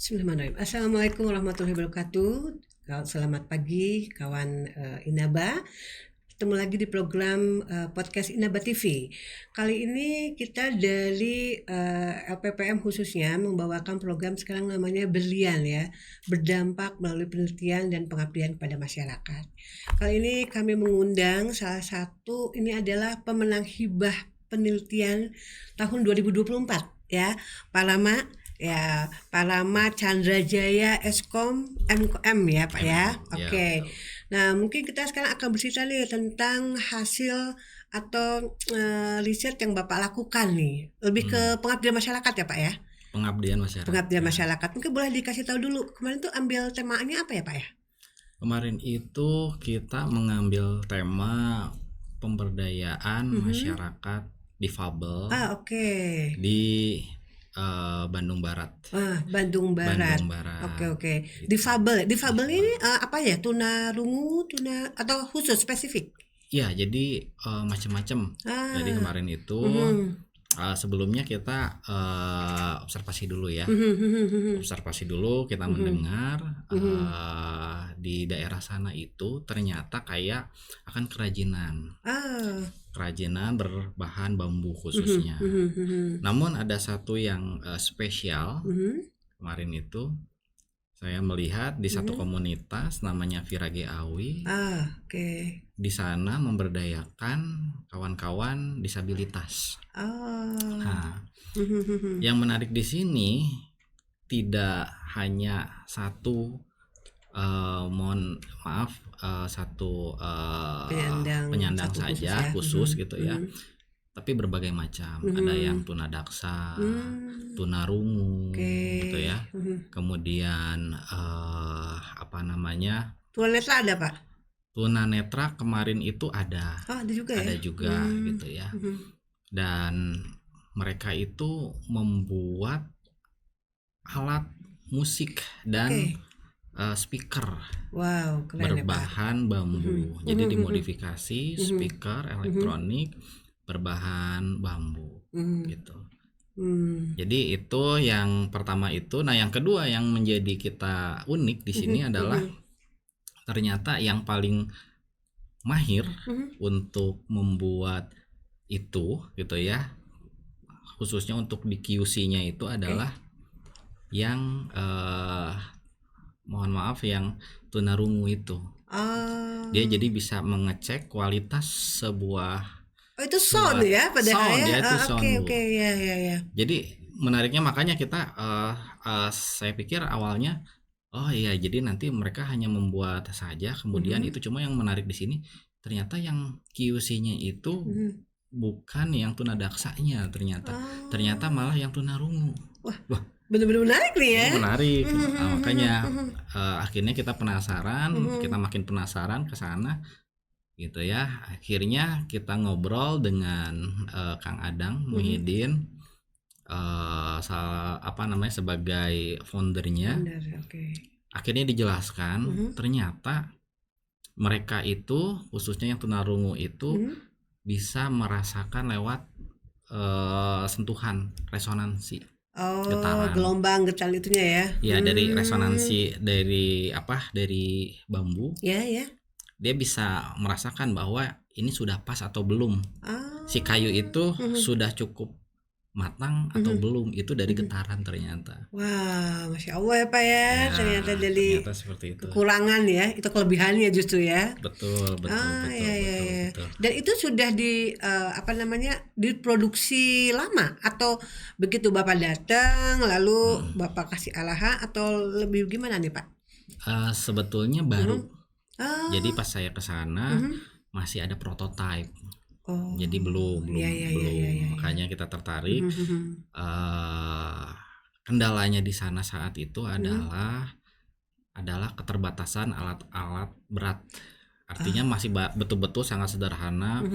Bismillahirrahmanirrahim. Assalamualaikum warahmatullahi wabarakatuh. Selamat pagi kawan Inaba. Ketemu lagi di program podcast Inaba TV. Kali ini kita dari LPPM khususnya membawakan program sekarang namanya Berlian ya, berdampak melalui penelitian dan pengabdian kepada masyarakat. Kali ini kami mengundang salah satu, ini adalah pemenang hibah penelitian tahun 2024 ya, Pak Rama Chandrajaya Eskom MKM ya Pak ya. Oke. Nah mungkin kita sekarang akan bercerita nih tentang hasil atau riset yang Bapak lakukan nih. Lebih ke pengabdian masyarakat ya Pak ya. Pengabdian masyarakat. Mungkin boleh dikasih tahu dulu kemarin tuh ambil temanya apa ya Pak ya? Kemarin itu kita mengambil tema pemberdayaan masyarakat difabel di Bandung Barat. Bandung Barat. Oke. Difabel ini apa ya? Tunarungu, atau khusus spesifik? Ya, jadi macam-macam. Jadi kemarin itu sebelumnya kita observasi dulu ya. Observasi dulu, kita mendengar di daerah sana itu ternyata kayak akan kerajinan. Kerajinan berbahan bambu khususnya. Namun ada satu yang spesial. Kemarin itu saya melihat di satu komunitas namanya Virage Awi. Di sana memberdayakan kawan-kawan disabilitas. Nah, yang menarik di sini tidak hanya satu satu penyandang saja khusus gitu ya, tapi berbagai macam. Ada yang tunadaksa, tunarungu gitu ya. Kemudian tunanetra ada Pak? Tunanetra kemarin itu ada. Ada juga gitu ya. Dan mereka itu membuat alat musik dan speaker berbahan bambu. Jadi dimodifikasi speaker elektronik berbahan bambu gitu. Jadi itu yang pertama itu. Nah, yang kedua yang menjadi kita unik di sini adalah ternyata yang paling mahir untuk membuat itu gitu ya, khususnya untuk di QC-nya itu adalah yang yang tunarungu itu. Dia jadi bisa mengecek kualitas sebuah itu sound ya pada sound ya, itu sound. Ya. Jadi menariknya makanya kita saya pikir awalnya jadi nanti mereka hanya membuat saja, kemudian itu cuma yang menarik di sini ternyata yang QC-nya itu bukan yang tunadaksanya, ternyata malah yang tunarungu. Wah, benar-benar menarik nih ya. Menarik. Makanya akhirnya kita makin penasaran ke sana gitu ya. Akhirnya kita ngobrol dengan Kang Adang Muhyiddin, sebagai foundernya. Akhirnya dijelaskan ternyata mereka itu khususnya yang tunarungu itu bisa merasakan lewat sentuhan resonansi. Getaran. Gelombang getar itunya ya. Ya, dari resonansi dari bambu. Ya. Dia bisa merasakan bahwa ini sudah pas atau belum. Si kayu itu sudah cukup matang atau belum, itu dari getaran ternyata. Wah, Masya Allah ya Pak ya, ternyata dari seperti itu. Kekurangan ya, itu kelebihannya justru ya. Betul. Dan itu sudah diproduksi lama atau begitu Bapak datang lalu Bapak kasih arahan atau lebih gimana nih Pak? Sebetulnya baru. Jadi pas saya ke sana masih ada prototype. Jadi belum. Makanya kita tertarik. Kendalanya di sana saat itu adalah keterbatasan alat-alat berat. Artinya masih betul-betul sangat sederhana.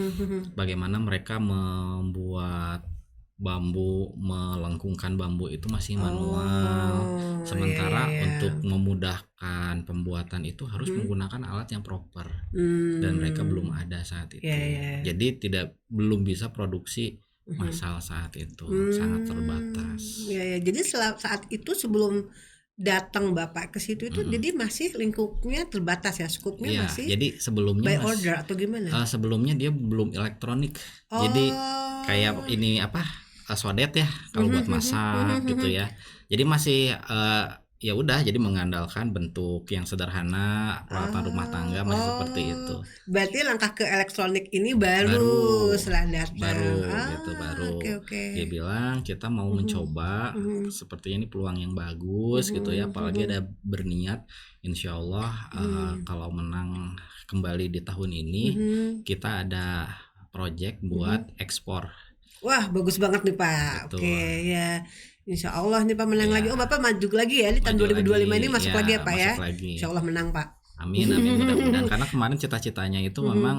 Bagaimana mereka membuat bambu, melengkungkan bambu itu masih manual. Sementara untuk memudahkan pembuatan itu harus menggunakan alat yang proper. Dan mereka belum ada saat itu. Jadi belum bisa produksi massal saat itu, sangat terbatas. Jadi saat itu sebelum datang Bapak ke situ itu Mm-mm. jadi masih lingkupnya terbatas ya, skupnya Iya, masih jadi sebelumnya by order atau gimana? sebelumnya dia belum elektronik. Jadi kayak Oh. ini apa? Sodet ya kalau buat masak gitu ya. Jadi masih ya udah jadi mengandalkan bentuk yang sederhana, peralatan rumah tangga masih seperti Oh, itu. berarti langkah ke elektronik ini baru Baru setelah datang. baru gitu Oke baru. oke. Dia bilang kita mau Mhm, mencoba mhm, sepertinya ini peluang yang bagus gitu ya, mhm, apalagi mhm, ada berniat insya Allah mhm, kalau menang kembali di tahun ini mhm, kita ada project buat mhm. ekspor. Wah, bagus banget nih Pak. Oke, Betul. ya. Insya Allah nih Pak menang lagi. Oh, Ya, Bapak maju lagi ya di tahun maju 2025 ini lagi masuk lagi ya ya, Pak ya. masuk lagi. Insya Allah menang Pak. Amin amin mudah-mudahan karena kemarin cita-citanya itu Mhm, memang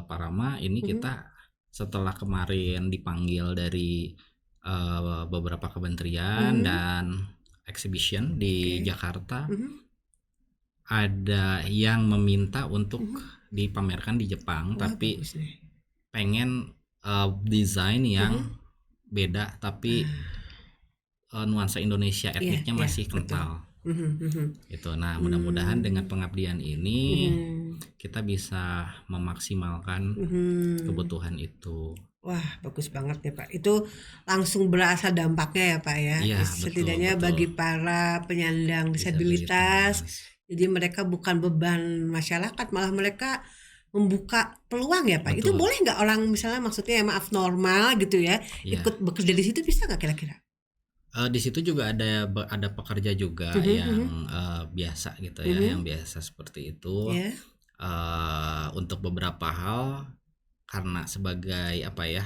Pak Rama ini mhm, kita setelah kemarin dipanggil dari beberapa kementerian mhm. dan exhibition di Oke. Jakarta Mhm, ada yang meminta untuk mhm. dipamerkan di Jepang Wah, tapi bagus nih. pengen desain yang Mhm. beda tapi Ah, nuansa Indonesia iya, etniknya iya, masih betul. kental Mhm, mhm. gitu. Nah, mudah-mudahan dengan Mmm, pengabdian ini mhm, kita bisa memaksimalkan mhm. kebutuhan itu. Wah, bagus banget nih, Pak. Itu langsung berasa dampaknya ya, Pak, ya. Iya, betul Setidaknya betul. bagi para penyandang disabilitas, Disabilitas. jadi mereka bukan beban masyarakat, malah mereka membuka peluang ya, Pak. Itu Betul. boleh nggak orang misalnya maksudnya ya maaf normal gitu ya, Iya. ikut bekerja di situ bisa nggak kira-kira? Di situ juga ada pekerja juga Mhm, yang mhm, biasa gitu ya, yang mhm, biasa seperti itu. ya, Untuk beberapa hal karena sebagai apa ya,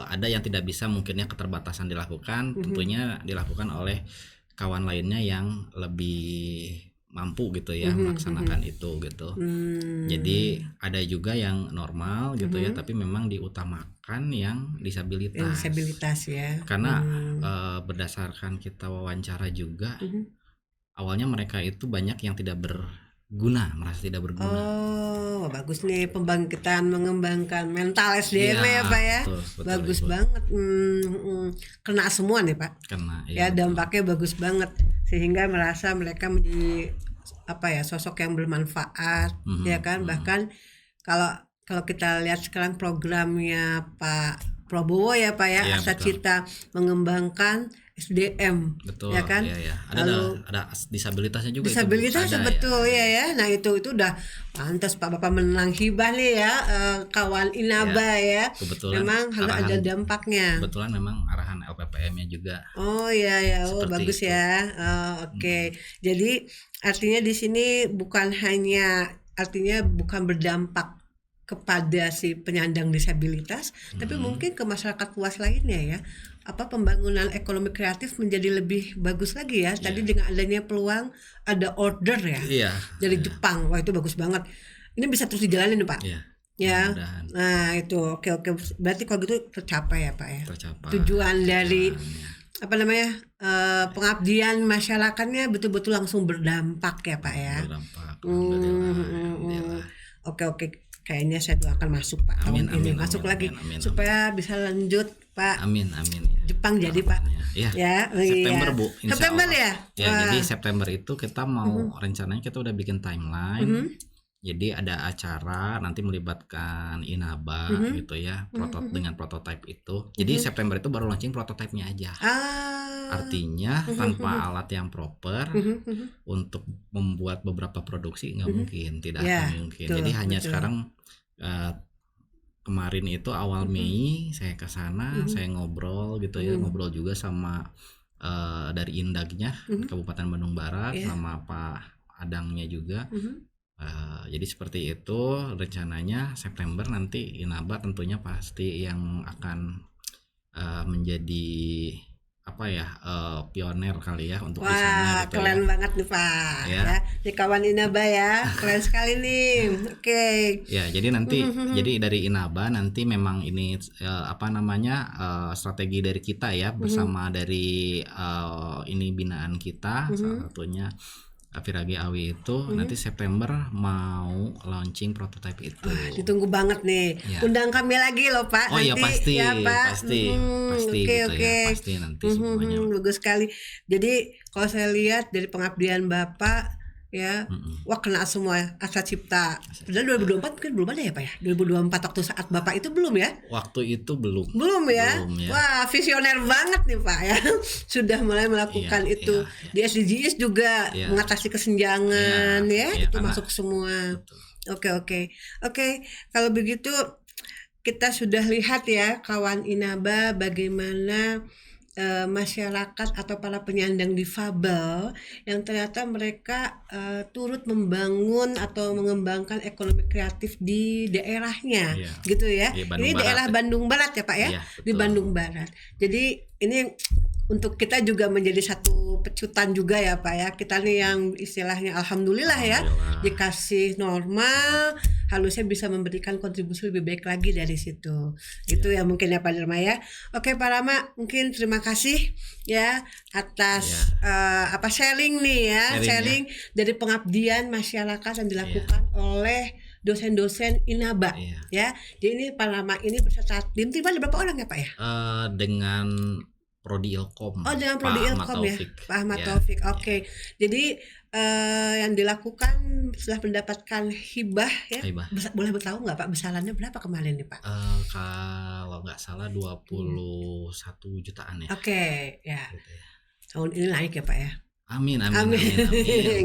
ada yang tidak bisa mungkinnya keterbatasan dilakukan, mhm, tentunya dilakukan oleh kawan lainnya yang lebih mampu gitu ya mhm, melaksanakan mhm. itu gitu. Jadi Mmm, ada juga yang normal gitu ya, mhm, tapi memang diutamakan yang yang disabilitas. disabilitas ya, Karena mmm, berdasarkan kita wawancara juga, mhm. awalnya mereka itu banyak yang tidak berguna, merasa tidak berguna. Oh, bagus nih pembangkitan mengembangkan mental Iya, SDM ya, Pak, ya. betul betul Bagus Ibu. banget, mhm. Kena semua nih, Pak. Kena, iya Ya betul. dampaknya bagus banget sehingga merasa mereka menjadi apa ya, sosok yang bermanfaat, ya Mhm kan. mhm. Bahkan kalau kalau kita lihat sekarang programnya Pak Prabowo ya, Pak, ya, Iya Arsa betul. Cita mengembangkan SDM, Betul, ya kan. iya ya. Lalu Ada disabilitasnya juga itu Bu, disabilitas ada ya, betul ada ya ya. ya. Nah itu udah pantas Pak Bapak menang hibah nih ya, kawan Ya, Inaba ya. kebetulan Memang harus ada arahan dampaknya. kebetulan memang arahan LPPM-nya juga Oh ya ya, oh seperti bagus itu. ya. Oh, oke. Mhm Jadi artinya di sini bukan berdampak kepada si penyandang disabilitas, tapi mhm. mungkin ke masyarakat luas lainnya ya. Apa pembangunan ekonomi kreatif menjadi lebih bagus lagi ya. Tadi Iya. dengan adanya peluang ada order ya Iya dari iya Jepang. Wah, itu bagus banget. Ini bisa terus dijalanin nih, Pak. iya. Ya. Mudah-mudahan Nah, itu oke oke. Berarti kalau gitu tercapai ya, Pak ya. tercapai Tujuan dari tujuannya. apa namanya? Pengabdian masyarakatnya betul-betul langsung berdampak ya, Pak ya. Berdampak, Hmm, alhamdulillah hmm, hmm. alhamdulillah. Oke oke. Kayaknya saya doakan masuk Pak Amin tahun ini amin masuk amin lagi amin amin amin. supaya bisa lanjut Pak Amin amin ya. Jepang jadi Pak Harapannya. Ya, ya oh September iya Bu, insya September Allah. ya Ya, jadi wah September itu kita mau mhm, rencananya kita udah bikin timeline. mhm, Jadi ada acara nanti melibatkan Inaba mhm, gitu ya, mhm, mhm, dengan prototipe itu. Jadi mhm. September itu baru launching prototipenya aja. Ah Artinya mhm, tanpa mhm, alat yang proper mhm, mhm, untuk membuat beberapa produksi nggak mhm. mungkin, tidak Ya akan mungkin. betul Jadi hanya betul sekarang eh, kemarin itu awal mhm, Mei saya ke sana, mhm, saya ngobrol gitu ya, mhm, ngobrol juga sama dari Indagnya mhm. Kabupaten Bandung Barat Ya sama Pak Adangnya juga. mhm. Jadi seperti itu rencananya September nanti Inaba tentunya pasti yang akan menjadi apa ya pioner kali ya untuk di sana Wah, gitu ya. keren banget nih Pak Ya, ya. Ini kawan Inaba ya, keren sekali nih. Oke. ya, jadi nanti jadi dari Inaba nanti memang ini apa namanya strategi dari kita ya Mhm, bersama dari ini binaan kita salah mhm, satunya Viragi Awi itu nanti September mau launching prototipe itu. Ditunggu banget nih. Ya. Undang kami lagi loh Pak. Oh nanti, iya pasti, ya, Pak. pasti Oke, gitu oke. ya, pasti nanti semuanya. Bagus sekali. Jadi kalau saya lihat dari pengabdian Bapak ya, wah kena semua asa cipta. Padahal 2024 mungkin belum ada ya Pak ya. 2024 waktu saat Bapak itu belum ya? Waktu itu belum. Belum ya? Belum ya. Wah, visioner banget nih Pak ya. Sudah mulai melakukan Iya, itu. iya. Di SDGs juga Iya. mengatasi kesenjangan Iya, ya. iya, Itu karena- masuk semua. Betul. Oke. Kalau begitu kita sudah lihat ya kawan Inaba bagaimana masyarakat atau para penyandang difabel yang ternyata mereka turut membangun atau mengembangkan ekonomi kreatif di daerahnya, Iya. gitu ya. Di Bandung Ini Barat daerah ya. Bandung Barat ya Pak ya, Iya, di betul. Bandung Barat. Jadi ini untuk kita juga menjadi satu pecutan juga ya Pak ya. Kita nih yang istilahnya alhamdulillah ya Alhamdulillah. dikasih normal, harusnya bisa memberikan kontribusi lebih baik lagi dari situ. Gitu ya mungkin ya Pak Dirma ya. Oke Pak Rama, mungkin terima kasih ya atas sharing nih ya, sharing dari pengabdian masyarakat yang dilakukan oleh dosen-dosen Inaba ya. Jadi ini Pak Rama ini beserta tim ada berapa orang ya Pak ya? Dengan Prodi Ilkom. Dengan Prodi Ilkom ya, Pak Ahmad Taufik. Oke. Jadi yang dilakukan setelah mendapatkan hibah ya. Boleh bertahu nggak Pak besarannya berapa kemarin nih Pak? Kalau nggak salah 21 jutaan ya. Oke, ya. Gitu ya. Tahun ini naik ya Pak ya. Amin.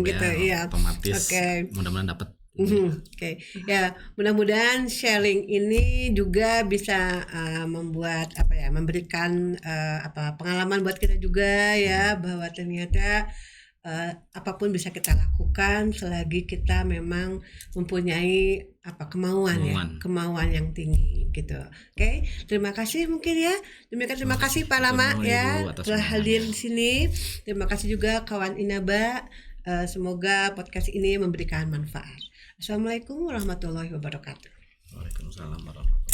Gitu ya. Otomatis mudah-mudahan dapat. Oke. Ya, mudah-mudahan sharing ini juga bisa membuat memberikan pengalaman buat kita juga ya, bahwa ternyata apapun bisa kita lakukan selagi kita memang mempunyai kemauan yang tinggi gitu. Oke, terima kasih mungkin ya. Terima kasih Pak Rama ya telah hadir di sini. Terima kasih juga kawan Inaba. Semoga podcast ini memberikan manfaat. Assalamualaikum warahmatullahi wabarakatuh. Waalaikumsalam warahmatullahi wabarakatuh.